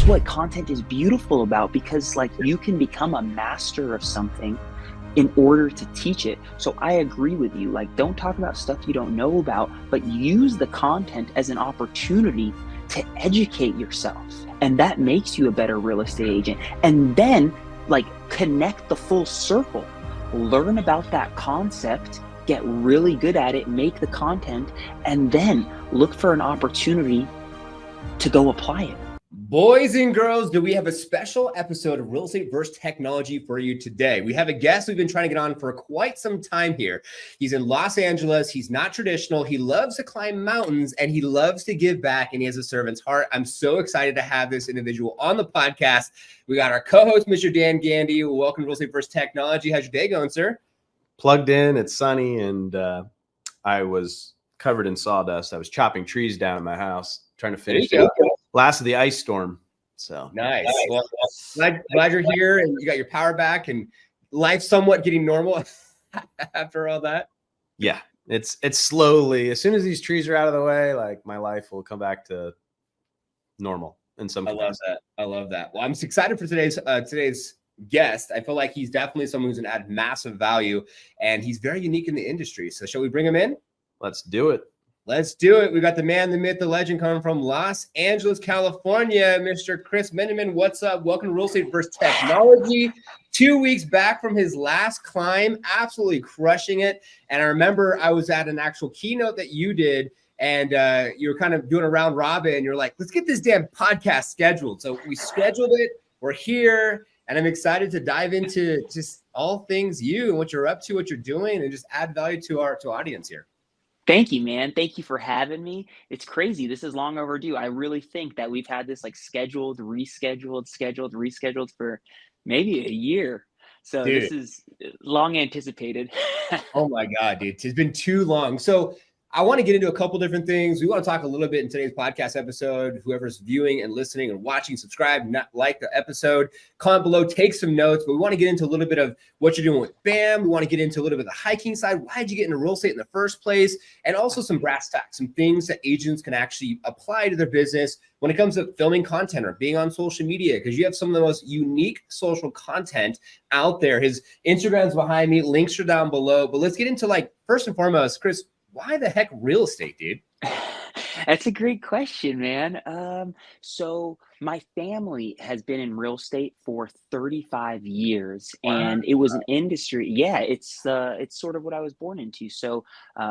what content is beautiful about, because like you can become a master of something in order to teach it. So I agree with you. Like, don't talk about stuff you don't know about, but use the content as an opportunity to educate yourself. And that makes you a better real estate agent. And then like connect the full circle, learn about that concept, get really good at it, make the content, and then look for an opportunity to go apply it. Boys and girls, do we have a special episode of Real Estate versus Technology for you today? We have a guest we've been trying to get on for quite some time here. He's in Los Angeles. He's not traditional. He loves to climb mountains and he loves to give back, and he has a servant's heart. I'm so excited to have this individual on the podcast. We got our co-host, Mr. Dan Gandy. Welcome to Real Estate versus Technology. How's your day going, sir? Plugged in, it's sunny, and I was covered in sawdust. I was chopping trees down in my house, trying to finish it. Last of the ice storm. So nice. Well, glad you're here and you got your power back and life somewhat getting normal after all that. Yeah, it's slowly. As soon as these trees are out of the way, like my life will come back to normal in some capacity. I love that. Well, I'm excited for today's guest. I feel like he's definitely someone who's going to add massive value, and he's very unique in the industry. So shall we bring him in? Let's do it. Let's do it. We got the man, the myth, the legend coming from Los Angeles, California, Mr. Krys Benyamein. What's up? Welcome to Real Estate versus Technology. 2 weeks back from his last climb, absolutely crushing it. And I remember I was at an actual keynote that you did, and you were kind of doing a round robin, and you're like, let's get this damn podcast scheduled. So we scheduled it. We're here, and I'm excited to dive into just all things you and what you're up to, what you're doing, and just add value to our audience here. Thank you, man. Thank you for having me. It's crazy. This is long overdue. I really think that we've had this like scheduled, rescheduled for maybe a year. So dude, this is long anticipated. Oh my God, dude. It's been too long. So I want to get into a couple different things. We want to talk a little bit in today's podcast episode. Whoever's viewing and listening and watching, subscribe, not like the episode, comment below, take some notes. But we want to get into a little bit of what you're doing with BAM. We want to get into a little bit of the hiking side. Why did you get into real estate in the first place? And also some brass tacks, some things that agents can actually apply to their business when it comes to filming content or being on social media, because you have some of the most unique social content out there. His Instagram's behind me. Links are down below. But let's get into, like, first and foremost, Krys, why the heck real estate, dude? That's a great question, man. So my family has been in real estate for 35 years, and it was an industry. Yeah, it's sort of what I was born into. So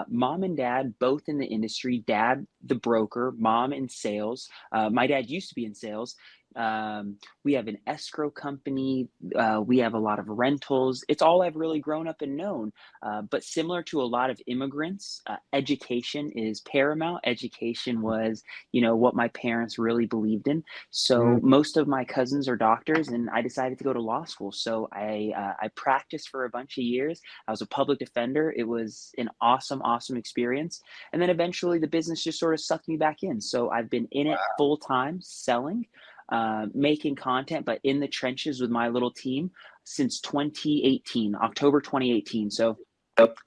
mom and dad both in the industry. Dad, the broker, mom in sales. My dad used to be in sales. We have an escrow company. We have a lot of rentals. It's all I've really grown up and known. But similar to a lot of immigrants, education is paramount. Education was, what my parents really believed in. So most of my cousins are doctors, and I decided to go to law school. So I practiced for a bunch of years. I was a public defender. It was an awesome, awesome experience. And then eventually the business just sort of sucked me back in. So I've been in it full time, selling, making content, but in the trenches with my little team since 2018, October 2018. So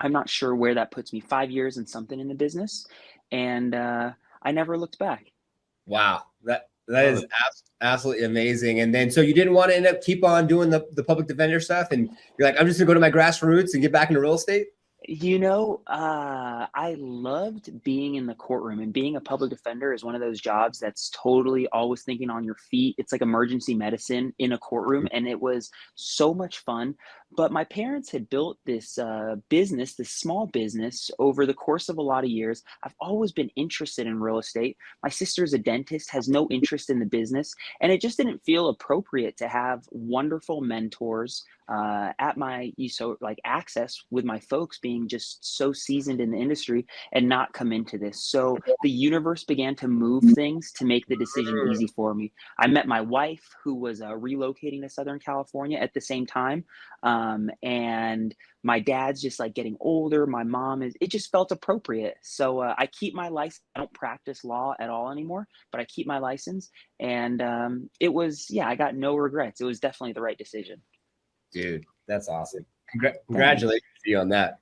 I'm not sure where that puts me. 5 years and something in the business, and I never looked back. Wow, that is absolutely amazing. And then, so you didn't want to keep on doing the public defender stuff, and you're like, I'm just gonna go to my grassroots and get back into real estate? I loved being in the courtroom, and being a public defender is one of those jobs that's totally always thinking on your feet. It's like emergency medicine in a courtroom, and it was so much fun. But my parents had built this business, this small business, over the course of a lot of years. I've always been interested in real estate. My sister's a dentist, has no interest in the business, and it just didn't feel appropriate to have wonderful mentors at my access with my folks being just so seasoned in the industry and not come into this. So the universe began to move things to make the decision easy for me. I met my wife, who was relocating to Southern California at the same time. And my dad's just like getting older. My mom it just felt appropriate. So I keep my license. I don't practice law at all anymore, but I keep my license. And it was, I got no regrets. It was definitely the right decision. Dude, that's awesome. Congratulations to you on that.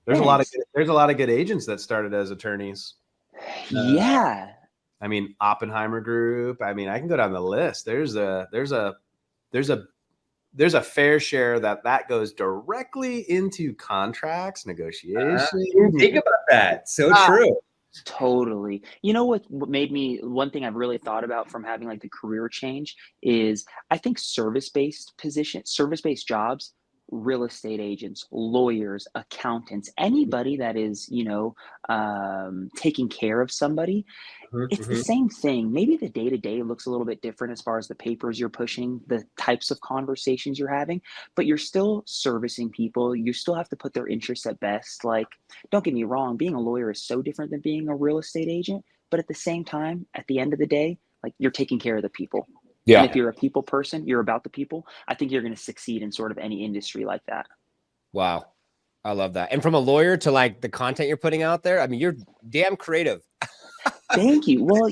There's a lot of good agents that started as attorneys. Yeah. I mean, Oppenheimer Group. I mean, I can go down the list. There's a fair share that goes directly into contracts, negotiation. Think about that. So true. Totally. You know what made me, one thing I've really thought about from having like the career change is I think service-based jobs, real estate agents, lawyers, accountants, anybody that is, taking care of somebody, it's the Mhm. same thing. Maybe the day to day looks a little bit different as far as the papers you're pushing, the types of conversations you're having, but you're still servicing people. You still have to put their interests at best. Like, don't get me wrong, being a lawyer is so different than being a real estate agent. But at the same time, at the end of the day, like you're taking care of the people. And Yeah. if you're a people person, you're about the people, I think you're going to succeed in sort of any industry like that. Wow. I love that. And from a lawyer to like the content you're putting out there, I mean, you're damn creative. Thank you. Well,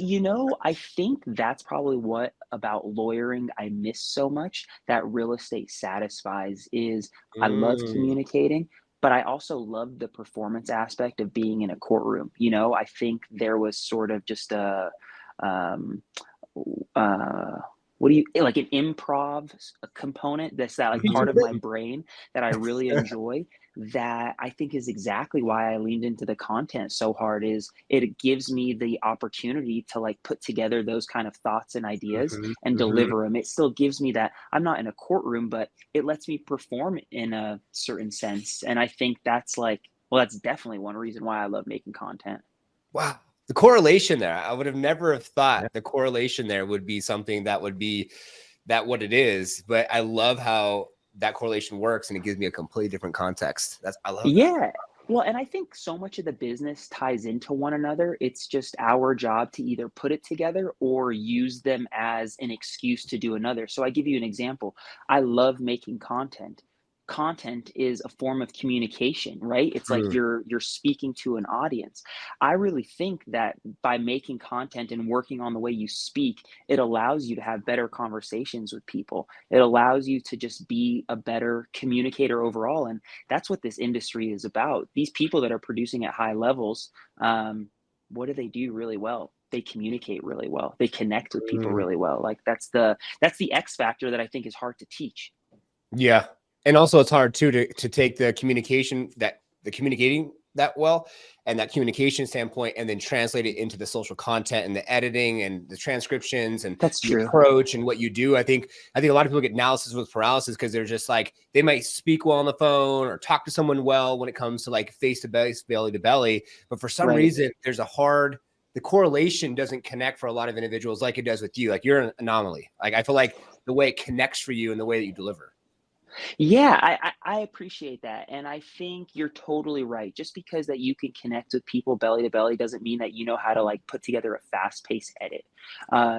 I think that's probably what about lawyering I miss so much that real estate satisfies is I love Mm. communicating, but I also love the performance aspect of being in a courtroom. I think there was sort of just um, uh, what do you like an improv component that's that like part of my brain that I really enjoy that I think is exactly why I leaned into the content so hard is it gives me the opportunity to like put together those kind of thoughts and ideas Mhm, and mhm. deliver them. It still gives me that I'm not in a courtroom, but it lets me perform in a certain sense. And I think that's like, well, that's definitely one reason why I love making content. Wow. The correlation there, I would have never have Yeah. thought the correlation there would be something that would be that what it is. But I love how that correlation works and it gives me a completely different context. I love that. Yeah. Well, and I think so much of the business ties into one another. It's just our job to either put it together or use them as an excuse to do another. So I give you an example. I love making content. Content is a form of communication, right? It's like Mm. you're speaking to an audience. I really think that by making content and working on the way you speak, it allows you to have better conversations with people. It allows you to just be a better communicator overall. And that's what this industry is about. These people that are producing at high levels, what do they do really well? They communicate really well. They connect with people Mm. really well. Like that's the X factor that I think is hard to teach. Yeah. And also it's hard too to take the communicating that well and that communication standpoint and then translate it into the social content and the editing and the transcriptions and That's the true. approach and what you do. I think a lot of people get analysis with paralysis because they're just like they might speak well on the phone or talk to someone well when it comes to like face to face, belly to belly. But for some Right. reason, the correlation doesn't connect for a lot of individuals like it does with you. Like you're an anomaly. Like I feel like the way it connects for you and the way that you deliver. Yeah, I appreciate that. And I think you're totally right. Just because that you can connect with people belly to belly doesn't mean that you know how to like put together a fast paced edit.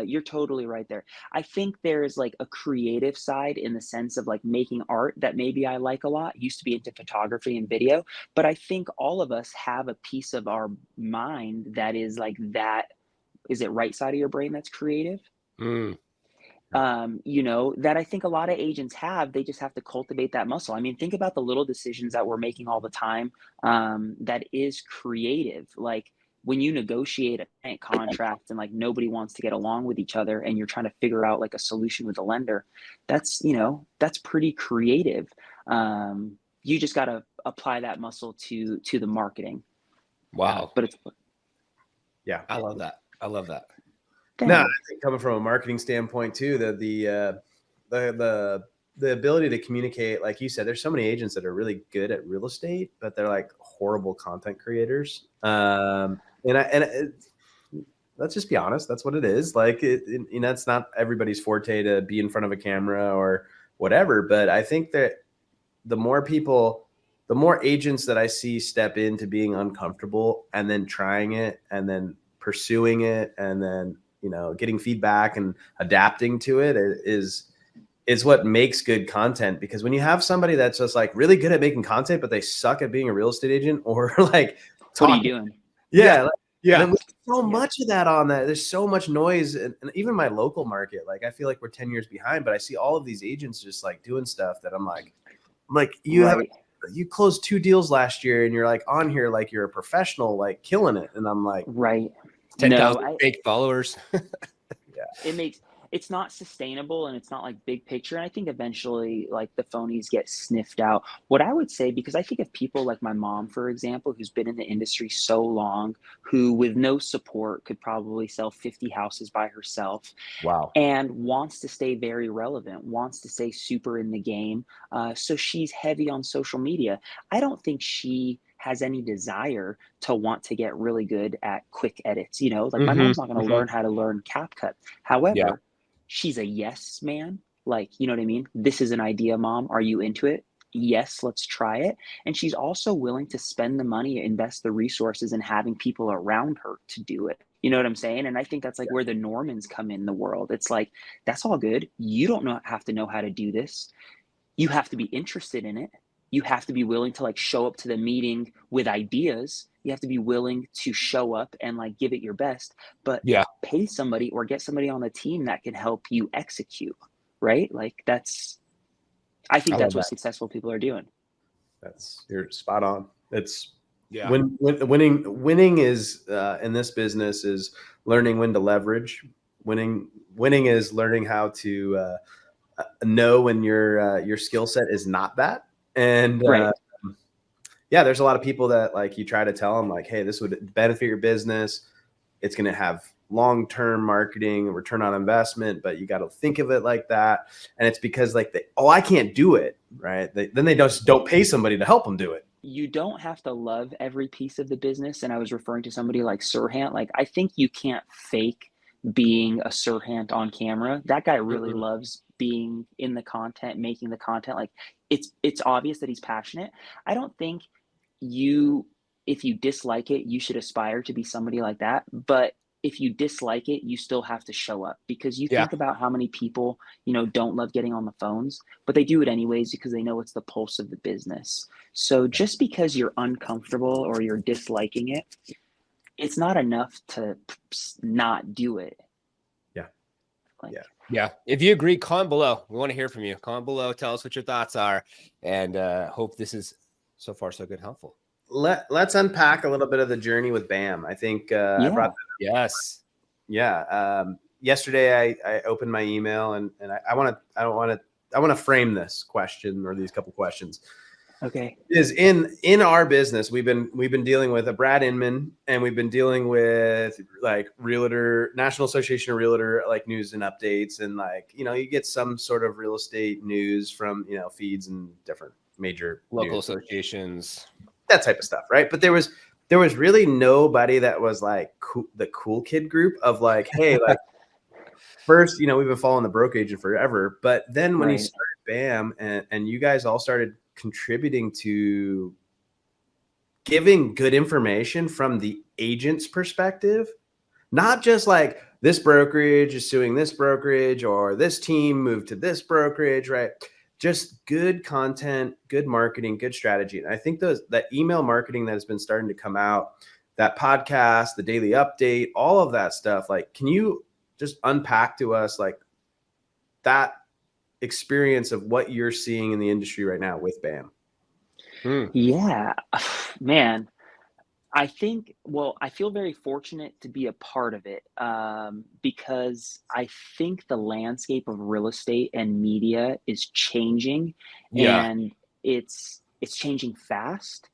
You're totally right there. I think there's like a creative side in the sense of like making art that maybe I like a lot. Used to be into photography and video, but I think all of us have a piece of our mind that is like that. Is it right side of your brain that's creative? Mm. That I think a lot of agents have. They just have to cultivate that muscle. I mean, think about the little decisions that we're making all the time that is creative. Like when you negotiate a client contract and like nobody wants to get along with each other and you're trying to figure out like a solution with the lender, that's pretty creative. You just got to apply that muscle to the marketing. Wow. But it's Yeah. I love that. I love that. No, I thanks. think coming from a marketing standpoint too, the ability to communicate, like you said, there's so many agents that are really good at real estate, but they're like horrible content creators. Let's just be honest, that's what it is. Like it's not everybody's forte to be in front of a camera or whatever. But I think that the more agents that I see step into being uncomfortable and then trying it and then pursuing it and then getting feedback and adapting to it is what makes good content. Because when you have somebody that's just like really good at making content but they suck at being a real estate agent or like What are you talking, doing? yeah, Yeah. then there's so Yeah. much of that on that. There's so much noise, and even my local market, like I feel like we're 10 years behind, but I see all of these agents just like doing stuff that I'm like Right. you closed 2 deals last year and you're like on here like you're a professional, like killing it. And I'm like, Right. No, 10,000 fake followers. it makes it's not sustainable and it's not like big picture. And I think eventually like the phonies get sniffed out. What I would say, because I think of people like my mom, for example, who's been in the industry so long, who with no support could probably sell 50 houses by herself Wow. and wants to stay very relevant, wants to stay super in the game. So she's heavy on social media. I don't think she has any desire to want to get really good at quick edits. You know, like my Mm-hmm. mom's not going to Mm-hmm. learn how to learn CapCut. Yeah. However, she's a yes man. Like, you know what I mean? This is an idea, mom. Are you into it? Yes, let's try it. And she's also willing to spend the money, invest the resources in having people around her to do it. You know what I'm saying? And I think that's like where the Normans come in the world. It's like, that's all good. You don't have to know how to do this. You have to be interested in it. You have to be willing to like show up to the meeting with ideas. You have to be willing to show up and like give it your best, but Yeah. pay somebody or get somebody on the team that can help you execute, right? Like I I think love that's what that. successful people are doing. You're spot on. It's Yeah. winning is in this business is learning when to leverage. Winning is learning how to know when your skill set is not that. And Right. yeah, there's a lot of people that like you try to tell them like, hey, this would benefit your business. It's going to have long-term marketing return on investment, but you got to think of it like that. And it's because like I can't do it, right? Then they just don't pay somebody to help them do it. You don't have to love every piece of the business. And I was referring to somebody like Sirhan. Like, I think you can't fake being a Sirhan on camera. That guy really Mm-mm. loves being in the content, making the content. Like, it's obvious that he's passionate. I don't think you, if you dislike it, you should aspire to be somebody like that. But if you dislike it, you still have to show up, because you Yeah. think about how many people, don't love getting on the phones, but they do it anyways because they know it's the pulse of the business. So just because you're uncomfortable or you're disliking it, it's not enough to not do it. Yeah. Like, Yeah. Yeah. If you agree, comment below. We want to hear from you. Comment below. Tell us what your thoughts are. And hope this is so far so good, helpful. Let's unpack a little bit of the journey with BAM. I think I brought that up. Yes. Yeah. Yesterday I opened my email and I want to frame this question or these couple questions. okay. Is in our business, we've been dealing with a Brad Inman, and we've been dealing with like National Association of Realtor, like news and updates, and like you get some sort of real estate news from feeds and different major Local news, associations, that type of stuff, right? But there was really nobody that was like the cool kid group of like, hey, like first, we've been following the broke agent forever, but then when he started BAM and you guys all started contributing to giving good information from the agent's perspective, not just like this brokerage is suing this brokerage or this team moved to this brokerage, right? Just good content, good marketing, good strategy. And I think that email marketing that has been starting to come out, that podcast, the daily update, all of that stuff, like, can you just unpack to us like that experience of what you're seeing in the industry right now with BAM? Yeah, man. I feel very fortunate to be a part of it, because I think the landscape of real estate and media is changing, Yeah. and it's changing fast.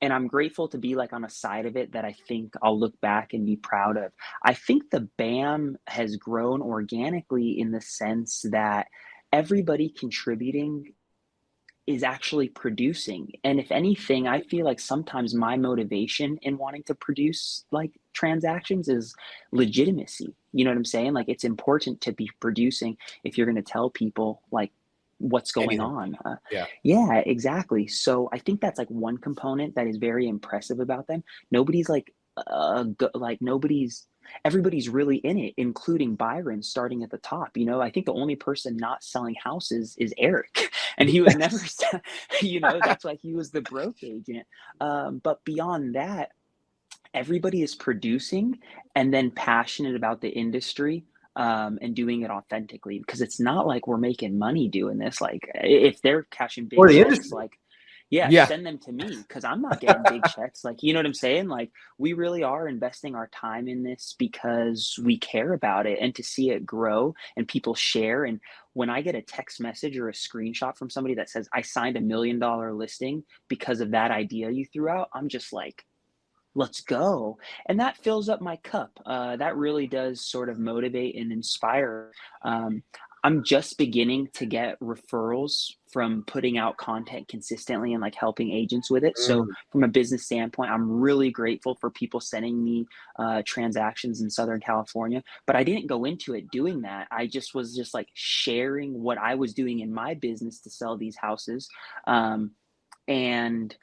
And I'm grateful to be like on a side of it that I think I'll look back and be proud of. I think the BAM has grown organically in the sense that everybody contributing is actually producing. And if anything, I feel like sometimes my motivation in wanting to produce like transactions is legitimacy. You know what I'm saying? Like, it's important to be producing if you're going to tell people like what's going Anything. on. Yeah. Yeah, exactly. So I think that's like one component that is very impressive about them. Nobody's like, everybody's really in it, including Byron starting at the top. I think the only person not selling houses is Eric, and he was never, that's why he was the broke agent. But beyond that, everybody is producing and then passionate about the industry, and doing it authentically, because it's not like we're making money doing this. Like, if they're cashing big Or the checks, industry. like, Yeah, Yeah. send them to me because I'm not getting big checks. Like, you know what I'm saying? Like, we really are investing our time in this because we care about it and to see it grow and people share. And when I get a text message or a screenshot from somebody that says, I signed $1 million listing because of that idea you threw out, I'm just like, let's go. And that fills up my cup. That really does sort of motivate and inspire. Um, I'm just beginning to get referrals from putting out content consistently and like helping agents with it. So, Mm. from a business standpoint, I'm really grateful for people sending me transactions in Southern California. But I didn't go into it doing that. I just was just like sharing what I was doing in my business to sell these houses. Um, and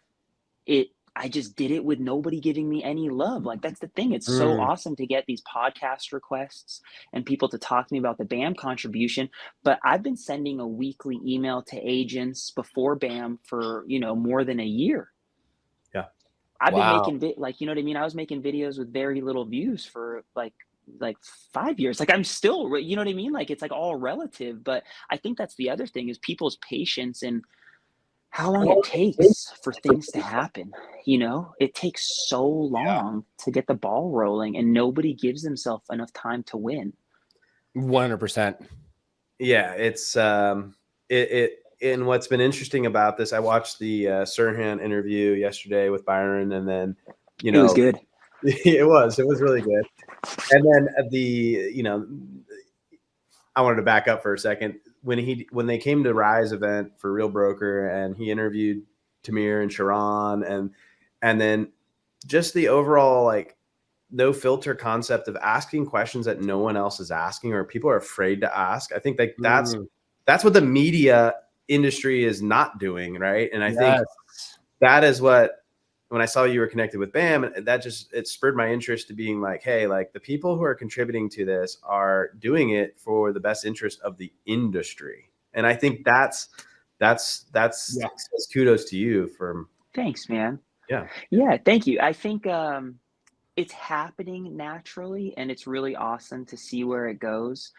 it I just did it with nobody giving me any love. Like, that's the thing. It's so Mm. awesome to get these podcast requests and people to talk to me about the BAM contribution. But I've been sending a weekly email to agents before BAM for, more than a year. Yeah. I've been Wow. making like, you know what I mean? I was making videos with very little views for like 5 years. Like, I'm still, you know what I mean? Like, it's like all relative. But I think that's the other thing is people's patience and how long it takes for things to happen. It takes so long to get the ball rolling and nobody gives themselves enough time to win. 100%. Yeah, it's and what's been interesting about this, I watched the Sirhan interview yesterday with Byron, and then It was good. it was really good. And then I wanted to back up for a second. When they came to Rise event for Real Broker, and he interviewed Tamir and Sharon, and then just the overall like no filter concept of asking questions that no one else is asking or people are afraid to ask. I think like that's what the media industry is not doing, right? And I think that is what, when I saw you were connected with BAM, it spurred my interest to being like, hey, like the people who are contributing to this are doing it for the best interest of the industry. And I think that's kudos to you for. Thanks, man. Yeah. Yeah, thank you. I think it's happening naturally and it's really awesome to see where it goes.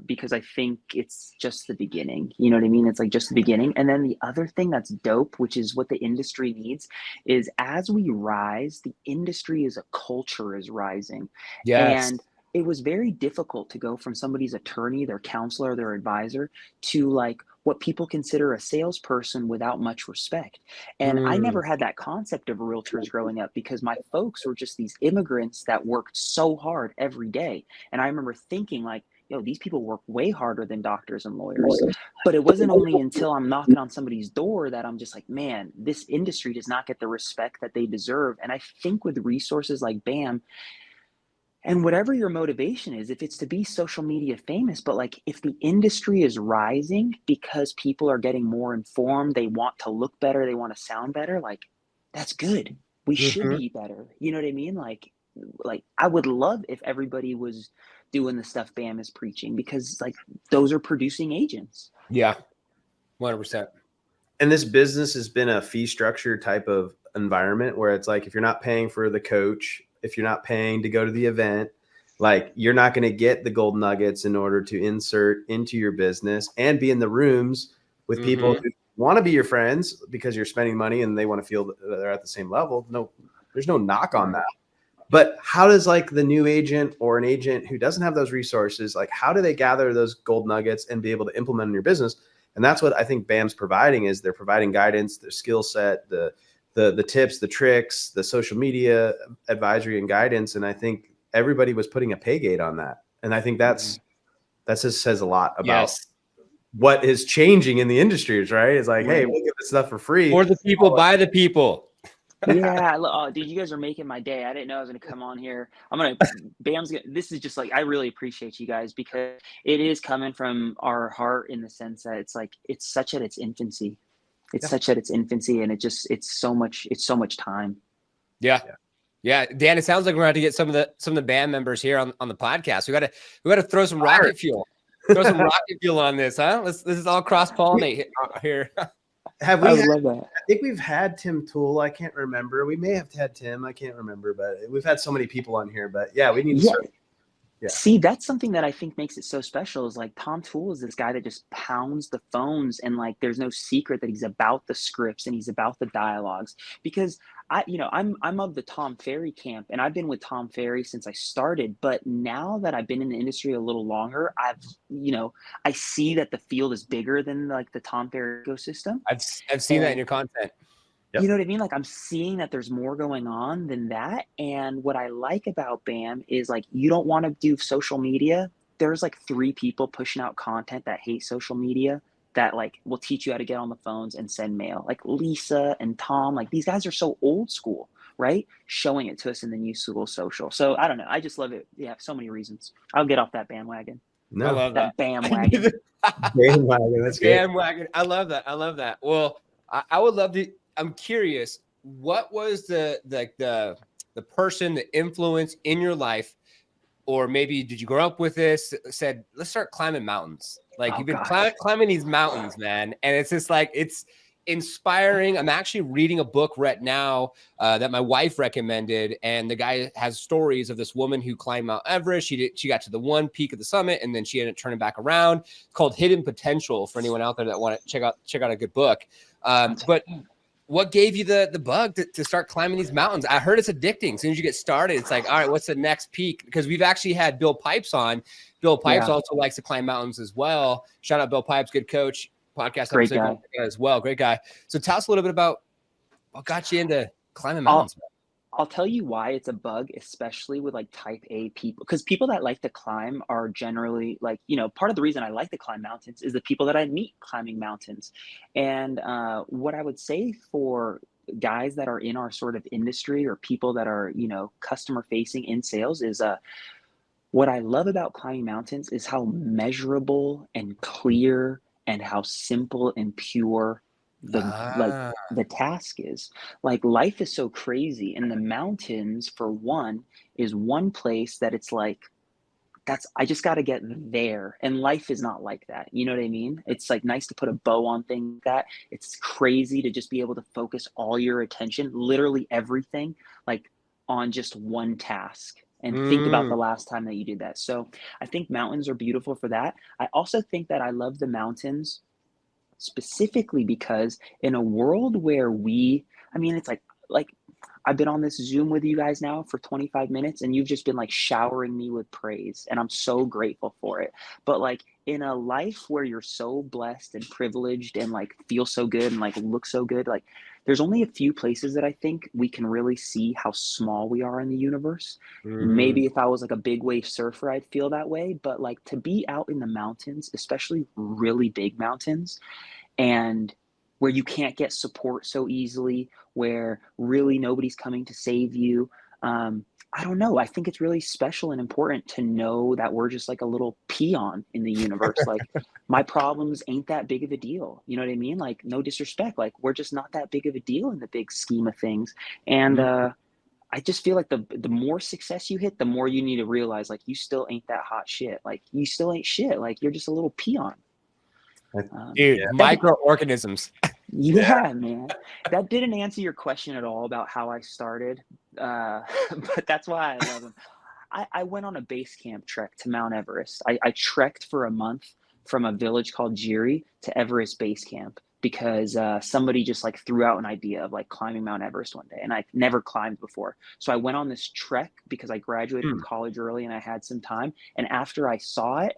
Because I think it's just the beginning. You know what I mean? It's like just the beginning. And then the other thing that's dope, which is what the industry needs, is as we rise, the industry as a culture is rising. Yes. And it was very difficult to go from somebody's attorney, their counselor, their advisor, to like what people consider a salesperson without much respect. And I never had that concept of realtors growing up because my folks were just these immigrants that worked so hard every day. And I remember thinking like, these people work way harder than doctors and lawyers. But it wasn't only until I'm knocking on somebody's door that I'm just like, man, this industry does not get the respect that they deserve. And I think with resources like BAM, and whatever your motivation is, if it's to be social media famous, but like if the industry is rising because people are getting more informed, they want to look better, they want to sound better, like that's good. We should be better. You know what I mean? Like I would love if everybody was doing the stuff BAM is preaching because like those are producing agents. Yeah. 100%. And this business has been a fee structure type of environment where it's like, if you're not paying for the coach, if you're not paying to go to the event, like you're not going to get the gold nuggets in order to insert into your business and be in the rooms with people who want to be your friends because you're spending money and they want to feel that they're at the same level. No, there's no knock on that. But how does like the new agent or an agent who doesn't have those resources, like how do they gather those gold nuggets and be able to implement in your business? And that's what I think BAM's providing, is they're providing guidance, their skill set, the tips, the tricks, the social media advisory and guidance. And I think everybody was putting a pay gate on that. And I think that just says a lot about what is changing in the industries, right? It's like, hey, we'll give this stuff for free. For the people, by the people. Yeah, dude, you guys are making my day. I didn't know I was going to come on here. This is just like, I really appreciate you guys because it is coming from our heart in the sense that it's like, it's such at its infancy. And it's so much time. Yeah. Dan, it sounds like we're going to get some of the band members here on the podcast. We got to throw some rocket fuel. Throw some rocket fuel on this, huh? This is all cross-pollinate here. I would love that. I think we've had Tim Toole. I can't remember. We may have had Tim. I can't remember, but we've had so many people on here. But yeah, we need to start. See, that's something that I think makes it so special is like Tom Toole is this guy that just pounds the phones and like there's no secret that he's about the scripts and he's about the dialogues because I'm of the Tom Ferry camp and I've been with Tom Ferry since I started, but now that I've been in the industry a little longer, I see that the field is bigger than like the Tom Ferry ecosystem. I've seen that in your content. You know what I mean? Like I'm seeing that there's more going on than that. And what I like about BAM is like you don't want to do social media. There's like 3 people pushing out content that hate social media that like will teach you how to get on the phones and send mail. Like Lisa and Tom, like these guys are so old school, right? Showing it to us in the new school social. So I don't know. I just love it. Yeah, so many reasons. I'll get off that bandwagon. No, I love that. Bandwagon. bandwagon. That's good. Bandwagon. I love that. Well, I would love to. I'm curious. What was the person, the influence in your life, or maybe did you grow up with this? Said, let's start climbing mountains. Like you've been climbing these mountains, man, and it's just like it's inspiring. I'm actually reading a book right now that my wife recommended, and the guy has stories of this woman who climbed Mount Everest. She got to the one peak of the summit, and then she ended up turning back around. It's called Hidden Potential for anyone out there that want to check out a good book. But what gave you the bug to start climbing these mountains? I heard it's addicting. As soon as you get started, it's like, all right, what's the next peak? Because we've actually had Bill Pipes on. Bill Pipes also likes to climb mountains as well. Shout out Bill Pipes, good coach, podcast Great guy as well. Great guy. So tell us a little bit about what got you into climbing mountains. I'll tell you why it's a bug, especially with like type A people, because people that like to climb are generally like, part of the reason I like to climb mountains is the people that I meet climbing mountains. And what I would say for guys that are in our sort of industry or people that are, customer facing in sales is what I love about climbing mountains is how measurable and clear and how simple and pure the task is. Like life is so crazy, and the mountains for one is one place that it's like I just got to get there, and life is not like that. You know what I mean? It's like nice to put a bow on things like that. It's crazy to just be able to focus all your attention, literally everything, like on just one task. And think about the last time that you did that. So I think mountains are beautiful for that. I also think that I love the mountains specifically because in a world where it's like I've been on this Zoom with you guys now for 25 minutes and you've just been like showering me with praise and I'm so grateful for it. But like in a life where you're so blessed and privileged and like feel so good and like look so good, like there's only a few places that I think we can really see how small we are in the universe. Maybe if I was like a big wave surfer, I'd feel that way. But like to be out in the mountains, especially really big mountains, and where you can't get support so easily, where really nobody's coming to save you. I don't know. I think it's really special and important to know that we're just like a little peon in the universe. Like my problems ain't that big of a deal. You know what I mean? Like no disrespect. Like we're just not that big of a deal in the big scheme of things. And I just feel like the more success you hit, the more you need to realize like you still ain't that hot shit. Like you still ain't shit. Like you're just a little peon. Dude, microorganisms. Yeah, man. That didn't answer your question at all about how I started, but that's why I love them. I went on a base camp trek to Mount Everest. I trekked for a month from a village called Jiri to Everest Base Camp because somebody just like threw out an idea of like climbing Mount Everest one day, and I'd never climbed before. So I went on this trek because I graduated from college early and I had some time. And after I saw it,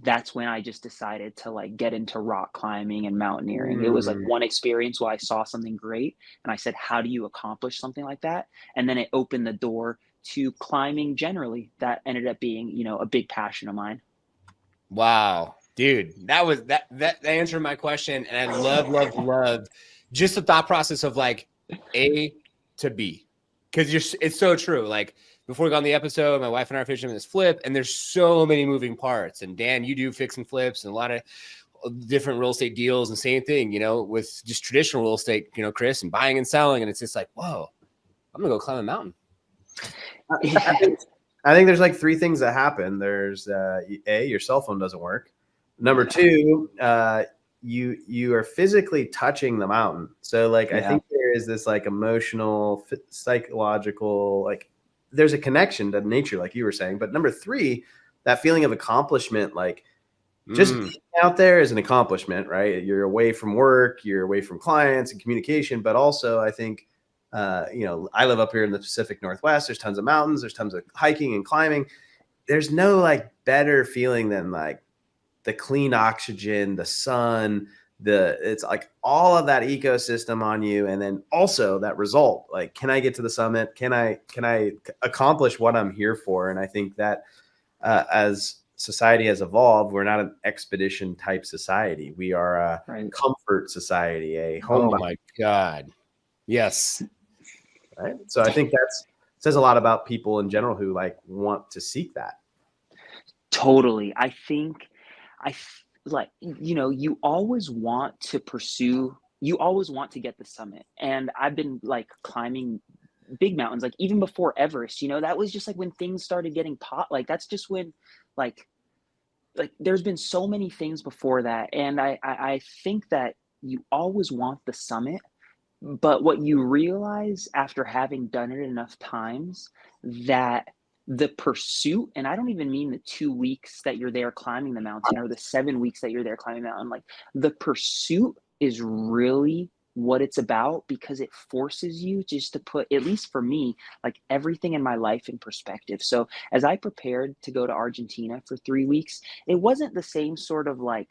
that's when I just decided to like get into rock climbing and mountaineering. It was like one experience where I saw something great and I said, how do you accomplish something like that? And then it opened the door to climbing generally. That ended up being, a big passion of mine. Wow, dude, that answered my question. And I love just the thought process of like A to B, because it's so true. Like, before we got on the episode, my wife and I are fishing this flip, and there's so many moving parts. And Dan, you do fix and flips and a lot of different real estate deals, and same thing, with just traditional real estate, Krys, and buying and selling. And it's just like, whoa, I'm gonna go climb a mountain. I think there's like 3 things that happen. There's A, your cell phone doesn't work. Number 2, you are physically touching the mountain. So like, I think there is this like emotional, psychological, like there's a connection to nature, like you were saying. But number three, that feeling of accomplishment, like just being out there is an accomplishment, right? You're away from work, you're away from clients and communication, but also I think, I live up here in the Pacific Northwest. There's tons of mountains, there's tons of hiking and climbing. There's no like better feeling than like the clean oxygen, the sun, it's like all of that ecosystem on you. And then also that result, like, can I get to the summit? Can I accomplish what I'm here for? And I think that as society has evolved, we're not an expedition type society. We are a comfort society, a home. Oh my God. Yes. Right. So I think says a lot about people in general who like want to seek that. Totally. I think you always want to pursue, you always want to get the summit. And I've been like climbing big mountains, like even before Everest, that was just like when things started getting like, that's just when like there's been so many things before that. And I think that you always want the summit, but what you realize after having done it enough times, that the pursuit, and I don't even mean the 2 weeks that you're there climbing the mountain or the 7 weeks that you're there climbing the mountain, like the pursuit is really what it's about, because it forces you just to put, at least for me, like everything in my life in perspective. So as I prepared to go to Argentina for 3 weeks, it wasn't the same sort of like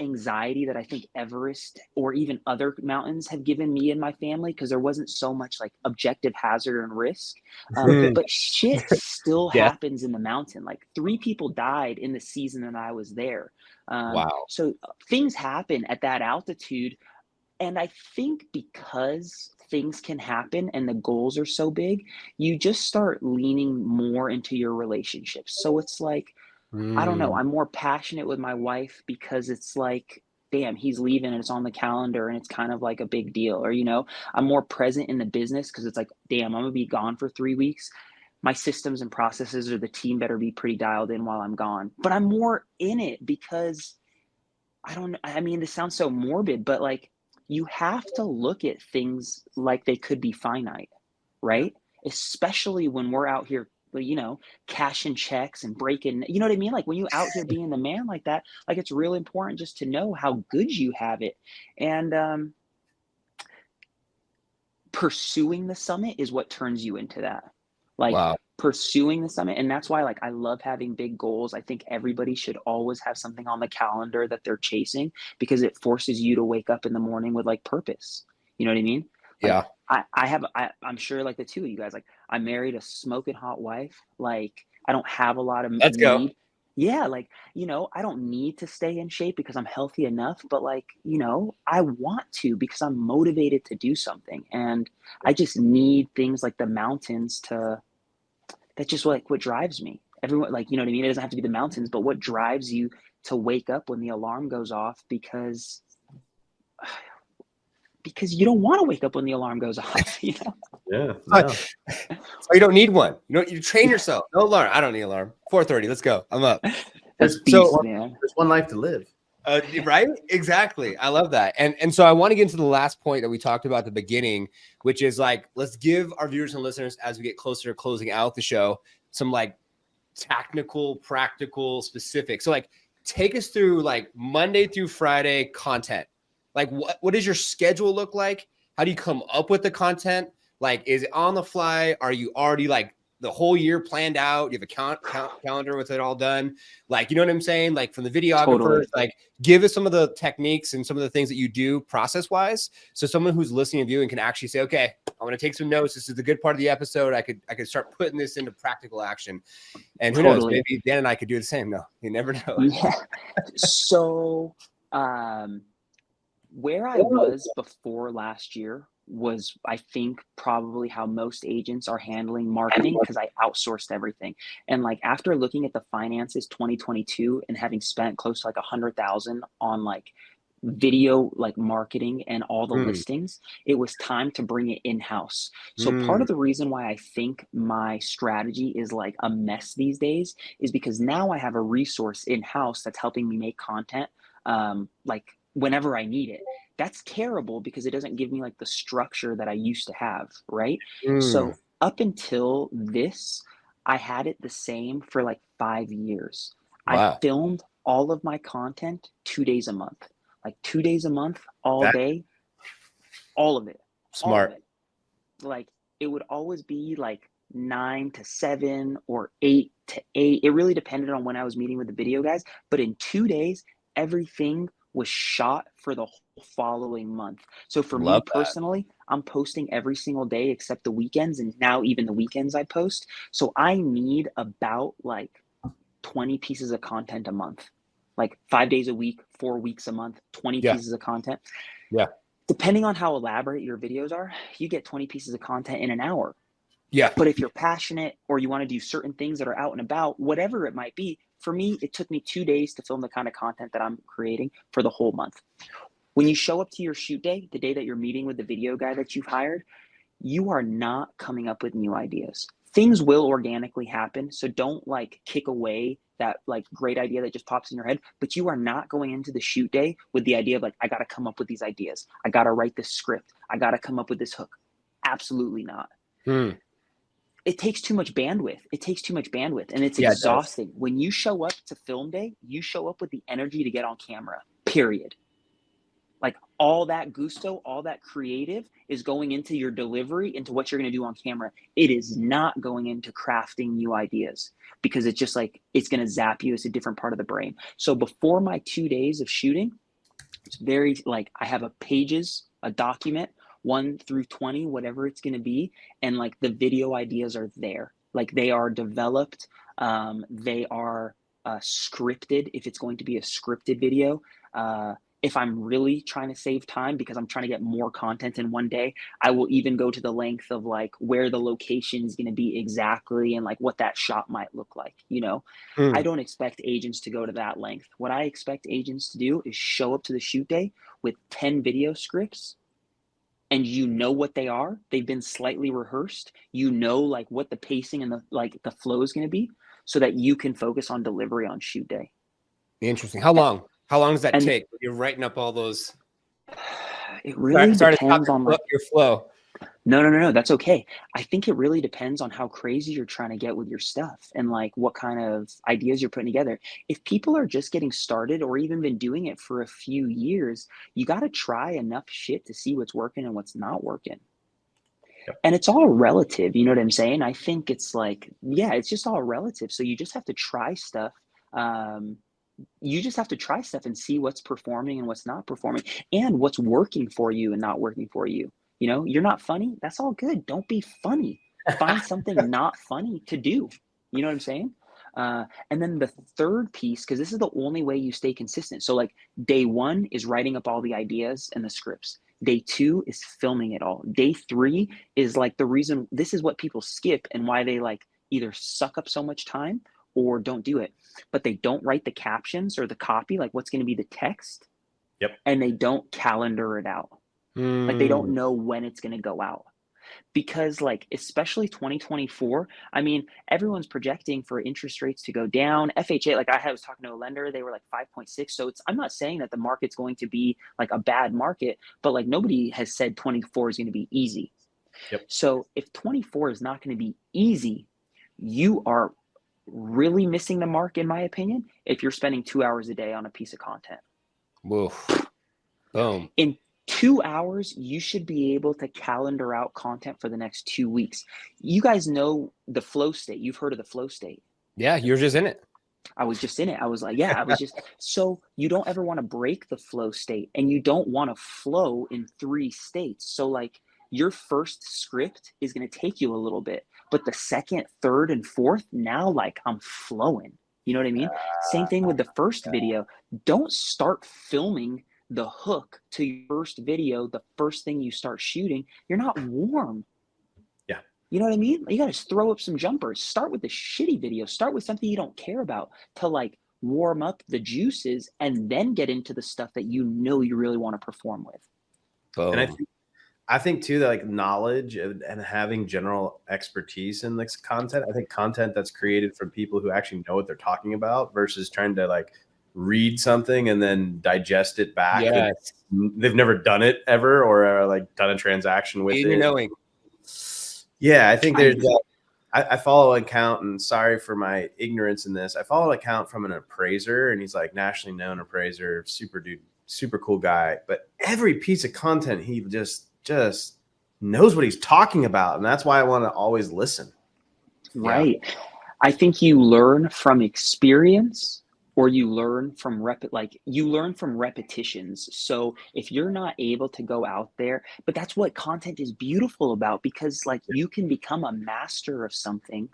anxiety that I think Everest or even other mountains have given me and my family, because there wasn't so much like objective hazard and risk. But shit still happens in the mountain. Like 3 people died in the season that I was there. Wow. So things happen at that altitude. And I think because things can happen and the goals are so big, you just start leaning more into your relationships. So it's like, I don't know, I'm more passionate with my wife because it's like, damn, he's leaving and it's on the calendar and it's kind of like a big deal. Or, I'm more present in the business because it's like, damn, I'm gonna be gone for 3 weeks. My systems and processes or the team better be pretty dialed in while I'm gone. But I'm more in it because this sounds so morbid, but like, you have to look at things like they could be finite, right? Especially when we're out here, cashing checks and breaking, you know what I mean? Like when you're out here being the man like that, like it's real important just to know how good you have it. And pursuing the summit is what turns you into that. Like Wow. pursuing the summit. And that's why like I love having big goals. I think everybody should always have something on the calendar that they're chasing, because it forces you to wake up in the morning with like purpose. You know what I mean? Like, Yeah. I'm sure like the two of you guys, like I married a smoking hot wife. Like I don't have a lot of Let's go. need. Yeah, like, I don't need to stay in shape because I'm healthy enough, but like, I want to because I'm motivated to do something. And I just need things like the mountains that's just like what drives me. Everyone, like, you know what I mean? It doesn't have to be the mountains, but what drives you to wake up when the alarm goes off, because you don't want to wake up when the alarm goes off, Yeah. No. So you don't need one. You train yourself. No alarm. I don't need alarm. 4:30. Let's go. I'm up. That's beast, man. There's one life to live. Right? Exactly. I love that. And so I want to get into the last point that we talked about at the beginning, which is like, let's give our viewers and listeners, as we get closer to closing out the show, some like technical, practical, specific. So like, take us through like Monday through Friday content. Like what does your schedule look like? How do you come up with the content? Like, is it on the fly? Are you already like the whole year planned out? You have a calendar with it all done? Like, you know what I'm saying? Like from the videographers, Totally. like give us some of the techniques and some of the things that you do process wise. So someone who's listening and viewing can actually say, okay, I'm going to take some notes. This is the good part of the episode. I could start putting this into practical action. And who knows, maybe Dan and I could do the same. No, you never know. Yeah. So, where I was before last year was, I think, probably how most agents are handling marketing, because I outsourced everything. And like after looking at the finances 2022 and having spent close to like 100,000 on like video, like marketing and all the listings, it was time to bring it in-house. So part of the reason why I think my strategy is like a mess these days is because now I have a resource in-house that's helping me make content like whenever I need it. That's terrible because it doesn't give me like the structure that I used to have, right? So up until this, I had it the same for like 5 years. I Wow. filmed all of my content 2 days a month, like 2 days a month, all That day, all of it, all of smart. it. Like it would always be like 9 to 7 or 8 to 8. It really depended on when I was meeting with the video guys. But in 2 days, everything was shot for the whole following month. So for me Love that. personally, I'm posting every single day except the weekends. And now even the weekends I post. So I need about like 20 pieces of content a month, like 5 days a week, 4 weeks a month, 20 Yeah. pieces of content. Yeah. Depending on how elaborate your videos are, you get 20 pieces of content in an hour. Yeah. But if you're passionate or you want to do certain things that are out and about, whatever it might be, for me, it took me 2 days to film the kind of content that I'm creating for the whole month. When you show up to your shoot day, the day that you're meeting with the video guy that you've hired, you are not coming up with new ideas. Things will organically happen. So don't like kick away that like great idea that just pops in your head, but you are not going into the shoot day with the idea of like, I got to come up with these ideas. I got to write this script. I got to come up with this hook. Absolutely not. It takes too much bandwidth. It takes too much bandwidth and it's exhausting. When you show up to film day, you show up with the energy to get on camera, period. Like all that gusto, all that creative is going into your delivery, into what you're going to do on camera. It is not going into crafting new ideas because it's just like, it's going to zap you. It's a different part of the brain. So before my 2 days of shooting, it's very like, I have a document, 1 through 20, whatever it's going to be. And like the video ideas are there. Like they are developed. They are scripted. If it's going to be a scripted video, if I'm really trying to save time because I'm trying to get more content in one day, I will even go to the length of like where the location is going to be exactly and like what that shot might look like. I don't expect agents to go to that length. What I expect agents to do is show up to the shoot day with 10 video scripts and you know what they are. They've been slightly rehearsed. Like what the pacing and the flow is going to be so that you can focus on delivery on shoot day. Interesting. How long? How long does that And take? You're writing up all those. It really depends on like your flow. No. That's okay. I think it really depends on how crazy you're trying to get with your stuff and like what kind of ideas you're putting together. If people are just getting started or even been doing it for a few years, you got to try enough shit to see what's working and what's not working. Yep. And it's all relative. You know what I'm saying? I think it's like, yeah, it's just all relative. So you just have to try stuff. You just have to try stuff and see what's performing and what's not performing and what's working for you and not working for you. You're not funny. That's all good. Don't be funny. Find something not funny to do. You know what I'm saying? And then the third piece, because this is the only way you stay consistent. So like day 1 is writing up all the ideas and the scripts. Day 2 is filming it all. Day 3 is like the reason, this is what people skip and why they like either suck up so much time or don't do it. But they don't write the captions or the copy, like what's going to be the text. Yep. And they don't calendar it out. Like they don't know when it's going to go out. Because like, especially 2024, I mean, everyone's projecting for interest rates to go down. FHA, like I was talking to a lender, they were like 5.6. So I'm not saying that the market's going to be like a bad market, but like nobody has said 24 is going to be easy. Yep. So if 24 is not going to be easy, you are really missing the mark, in my opinion, if you're spending 2 hours a day on a piece of content. Whoa. Boom. In 2 hours, you should be able to calendar out content for the next 2 weeks. You guys know the flow state. You've heard of the flow state. Yeah, you're just in it. I was just in it. I was like, yeah, I was just. So you don't ever want to break the flow state and you don't want to flow in 3 states. So like your first script is going to take you a little bit, but the second, third, and fourth, now like I'm flowing. You know what I mean? Same thing with the first video. Don't start filming the hook to your first video, the first thing you start shooting. You're not warm. Yeah. You know what I mean? You got to throw up some jumpers. Start with the shitty video. Start with something you don't care about to like warm up the juices and then get into the stuff that you really want to perform with. Boom. And I think too that like knowledge and having general expertise in this content. I think content that's created from people who actually know what they're talking about versus trying to like read something and then digest it back. Yes. They've never done it ever or like done a transaction with it. Knowing. Yeah, I think there's. I follow an account, and sorry for my ignorance in this. I follow an account from an appraiser, and he's like nationally known appraiser, super dude, super cool guy. But every piece of content, he just knows what he's talking about, and that's why I want to always listen. Right. Yeah. I think you learn from experience, or you learn from repetitions. So if you're not able to go out there, but that's what content is beautiful about, because like you can become a master of something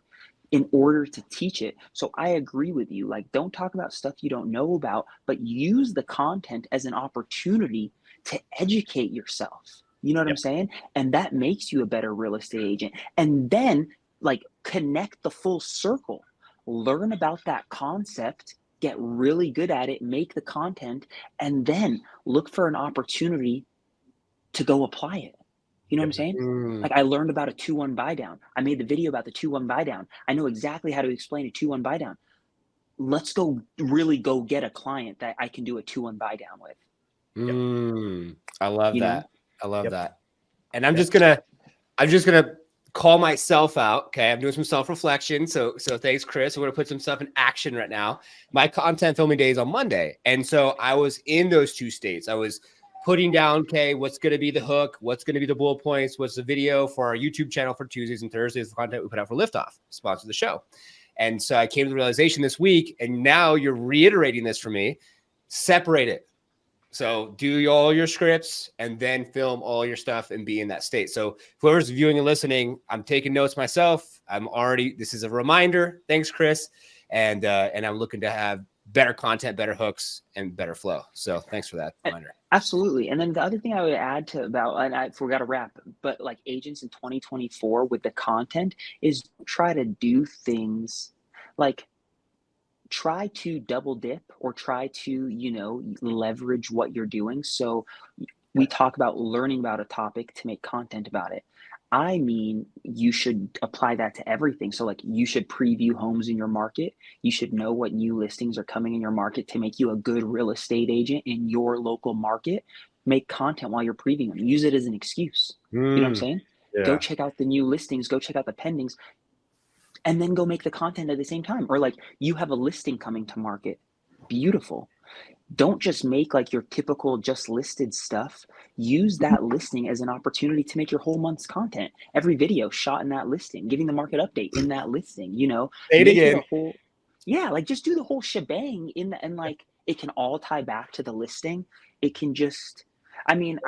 in order to teach it. So I agree with you. Like, don't talk about stuff you don't know about, but use the content as an opportunity to educate yourself. You know what I'm saying? And that makes you a better real estate agent. And then like connect the full circle. Learn about that concept, get really good at it, make the content, and then look for an opportunity to go apply it. You know what I'm saying? Like I learned about a 2-1 buy down. I made the video about the 2-1 buy down. I know exactly how to explain a 2-1 buy down. Let's go get a client that I can do a 2-1 buy down with. I love that. Know? I love that. And I'm just gonna call myself out. Okay. I'm doing some self-reflection. So thanks, Krys. We're gonna put some stuff in action right now. My content filming day is on Monday. And so I was in those two states. I was putting down, okay, what's going to be the hook? What's going to be the bullet points? What's the video for our YouTube channel for Tuesdays and Thursdays, the content we put out for Liftoff, sponsor the show. And so I came to the realization this week, and now you're reiterating this for me, separate it. So do all your scripts and then film all your stuff and be in that state. So whoever's viewing and listening, I'm taking notes myself. This is a reminder. Thanks, Krys. And I'm looking to have better content, better hooks, and better flow. So thanks for that reminder. Absolutely. And then the other thing I would add to about, and I forgot to wrap, but like agents in 2024 with the content is try to do things like try to double dip or try to, leverage what you're doing. So we talk about learning about a topic to make content about it. I mean, you should apply that to everything. So like you should preview homes in your market. You should know what new listings are coming in your market to make you a good real estate agent in your local market. Make content while you're previewing them. Use it as an excuse. You know what I'm saying? Yeah. Go check out the new listings, go check out the pendings, and then go make the content at the same time. Or like you have a listing coming to market. Beautiful. Don't just make like your typical just listed stuff. Use that listing as an opportunity to make your whole month's content. Every video shot in that listing, giving the market update in that listing, Say it again. Like just do the whole shebang and like it can all tie back to the listing. It can just, I'm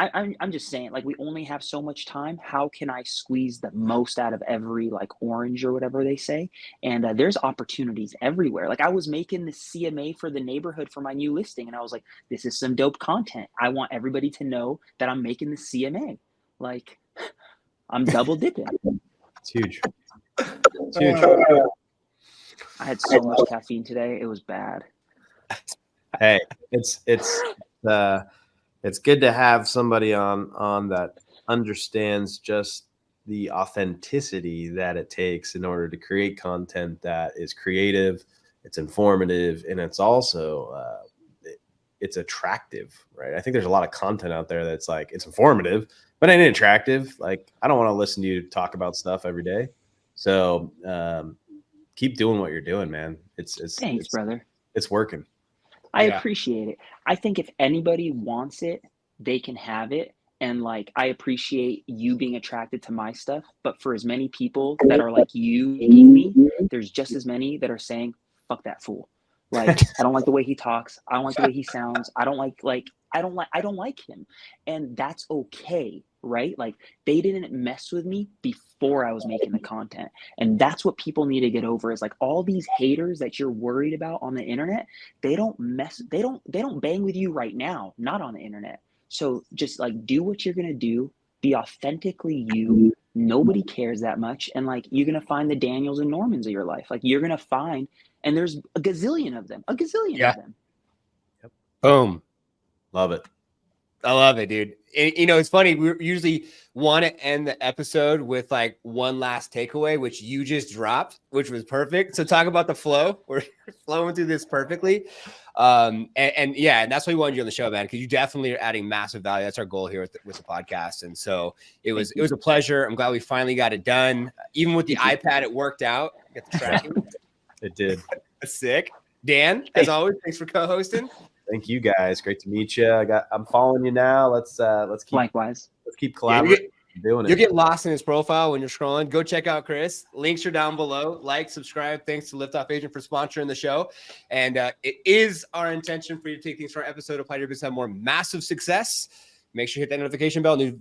just saying, like, we only have so much time. How can I squeeze the most out of every like orange or whatever they say? And there's opportunities everywhere. Like I was making the CMA for the neighborhood for my new listing, and I was like, this is some dope content. I want everybody to know that I'm making the CMA. Like I'm double dipping. It's huge. It's huge. I had so much caffeine today. It was bad. Hey, it's good to have somebody on that understands just the authenticity that it takes in order to create content that is creative, it's informative, and it's also it's attractive, right? I think there's a lot of content out there that's like it's informative, but it ain't attractive. Like I don't want to listen to you talk about stuff every day. So keep doing what you're doing, man. Thanks, brother. It's working. I appreciate it. I think if anybody wants it, they can have it. And like, I appreciate you being attracted to my stuff. But for as many people that are like you taking me, there's just as many that are saying, fuck that fool. Like, I don't like the way he talks. I don't like the way he sounds. I don't like him. And that's okay, right? Like they didn't mess with me before I was making the content. And that's what people need to get over is like all these haters that you're worried about on the internet, they don't bang with you right now, not on the internet. So just like do what you're going to do, be authentically you. Nobody cares that much. And like, you're going to find the Daniels and Normans of your life. Like you're going to find, and there's a gazillion of them, of them. Yep. Boom. Love it. I love it, dude. It's funny. We usually want to end the episode with like one last takeaway, which you just dropped, which was perfect. So talk about the flow. We're flowing through this perfectly. And that's why we wanted you on the show, man, because you definitely are adding massive value. That's our goal here with the podcast. And so it was a pleasure. I'm glad we finally got it done. Even with the iPad, it worked out. Get the tracking. It did. Sick. Dan, as always, thanks for co-hosting. Thank you guys. Great to meet you. I'm following you now. Let's keep Likewise. Let's keep collaborating. Doing it. You'll get lost in his profile when you're scrolling. Go check out Krys. Links are down below. Like, subscribe. Thanks to Liftoff Agent for sponsoring the show. And it is our intention for you to take things from our episode, apply to your business, have more massive success. Make sure you hit that notification bell. New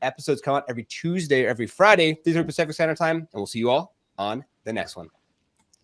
episodes come out every Tuesday or every Friday, 3:00 Pacific Standard Time. And we'll see you all on the next one.